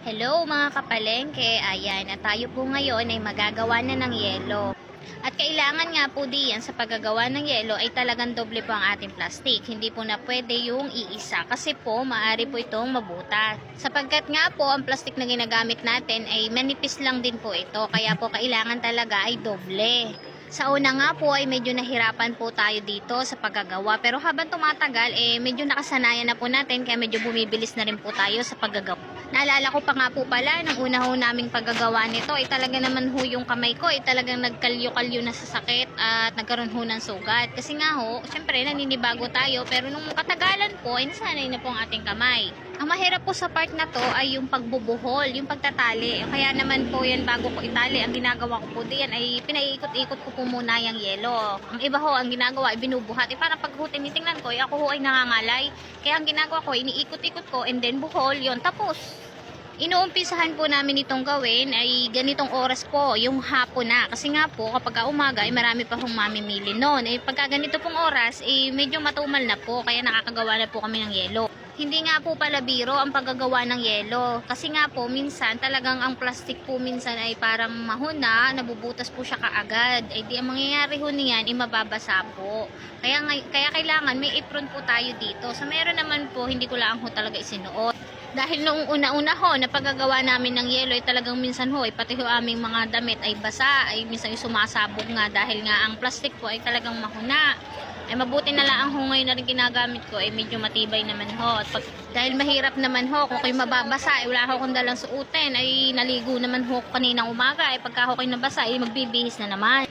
Hello mga kapalengke, ayan, at tayo po ngayon ay magagawa na ng yelo. At kailangan nga po diyan sa paggagawa ng yelo ay talagang doble po ang ating plastic. Hindi po na pwede yung iisa kasi po maaari po itong mabutas. Sapagkat nga po ang plastic na ginagamit natin ay manipis lang din po ito. Kaya po kailangan talaga ay doble. Sa una nga po ay medyo nahirapan po tayo dito sa paggagawa. Pero habang tumatagal medyo nakasanayan na po natin kaya medyo bumibilis na rin po tayo sa paggagawa. Naalala ko pa nga po pala, nang una ho naming paggagawa nito, ay talaga naman ho yung kamay ko, ay talagang nagkalyo-kalyo na sa sakit at nagkaroon ho ng sugat. Kasi nga ho, syempre naninibago tayo, pero nung katagalan po, ay nasanay na po ang ating kamay. Ang mahirap po sa part na to ay yung pagbubuhol, yung pagtatali. Kaya naman po yan bago ko itali, ang ginagawa ko po diyan ay pinaiikot-ikot ko po muna yung yelo. Ang iba ho, ang ginagawa ay binubuhat. Parang pag ho tinitingnan ko, ako ho ay nangangalay. Kaya ang ginagawa ko, iniikot-ikot ko and then buhol, yon tapos. Inuumpisahan po namin itong gawin ay ganitong oras po, yung hapon na. Kasi nga po, kapag umaga ay marami pa hong mamimili noon. Pagka ganito pong oras, medyo matumal na po, kaya nakakagawa na po kami ng yelo. Hindi nga po pala biro ang paggagawa ng yelo. Kasi nga po, minsan talagang ang plastic po minsan ay parang mahuna, nabubutas po siya kaagad. Di ang mangyayari ho niyan, mababasa po. Kaya kailangan may apron po tayo dito. So meron naman po, hindi ko lang ho talaga isinuot. Dahil noong una-una ho, na paggagawa namin ng yelo ay talagang minsan ho, pati ho aming mga damit ay basa, ay minsan yung sumasabog nga dahil nga ang plastic po ay talagang mahuna. Mabuti na lang ho ngayon na rin ginagamit ko ay medyo matibay naman ho. At dahil mahirap naman ho, kung kayo mababasa, wala ho kung dalang suotin, ay naligo naman ho kaninang umaga, pagka ho kayo nabasa, ay magbibihis na naman.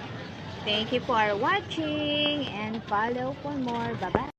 Thank you for watching and follow for more. Bye-bye!